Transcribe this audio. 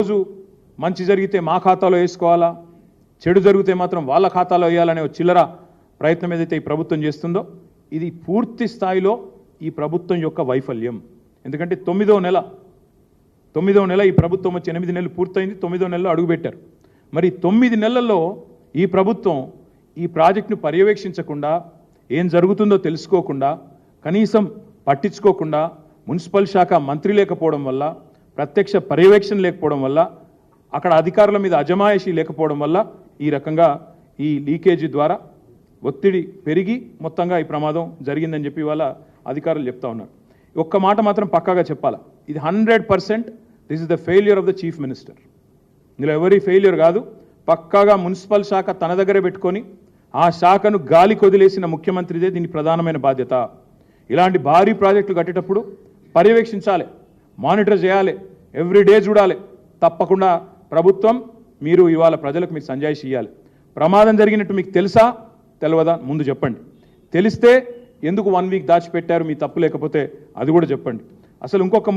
రోజు మంచి జరిగితే మా ఖాతాలో వేసుకోవాలా, చెడు జరిగితే మాత్రం వాళ్ళ ఖాతాలో వేయాలనే చిల్లర ప్రయత్నం ఏదైతే ఈ ప్రభుత్వం చేస్తుందో ఇది పూర్తి స్థాయిలో ఈ ప్రభుత్వం యొక్క వైఫల్యం. ఎందుకంటే 9వ నెల ఈ ప్రభుత్వం వచ్చి 8 నెలలు పూర్తయింది, 9వ నెలలో అడుగుపెట్టారు. మరి 9 నెలల్లో ఈ ప్రభుత్వం ఈ ప్రాజెక్టును పర్యవేక్షించకుండా, ఏం జరుగుతుందో తెలుసుకోకుండా, కనీసం పట్టించుకోకుండా, మున్సిపల్ శాఖ మంత్రి లేకపోవడం వల్ల, ప్రత్యక్ష పర్యవేక్షణ లేకపోవడం వల్ల, అక్కడ అధికారుల మీద అజమాయిషీ లేకపోవడం వల్ల ఈ రకంగా ఈ లీకేజీ ద్వారా ఒత్తిడి పెరిగి మొత్తంగా ఈ ప్రమాదం జరిగిందని చెప్పి వాళ్ళ అధికారులు చెప్తా ఉన్నారు. ఒక్క మాట మాత్రం పక్కాగా చెప్పాలా, ఇది 100% this is the failure of the chief minister. ఇందులో ఎవరి ఫెయిల్యూర్ కాదు, పక్కాగా మున్సిపల్ శాఖ తన దగ్గరే పెట్టుకొని ఆ శాఖను గాలి కొదిలేసిన ముఖ్యమంత్రిదే దీని ప్రధానమైన బాధ్యత. ఇలాంటి భారీ ప్రాజెక్టులు కట్టేటప్పుడు పర్యవేక్షించాలి, మానిటర్ చేయాలి, ఎవ్రీడే చూడాలి. తప్పకుండా ప్రభుత్వం మీరు ఇవాళ ప్రజలకు మీరు సంజాయిషి ఇవ్వాలి. ప్రమాదం జరిగినట్టు మీకు తెలుసా తెలియదా ముందు చెప్పండి. తెలిస్తే ఎందుకు 1 వీక్ దాచిపెట్టారు, మీ తప్పు లేకపోతే అది కూడా చెప్పండి. అసలు ఇంకొక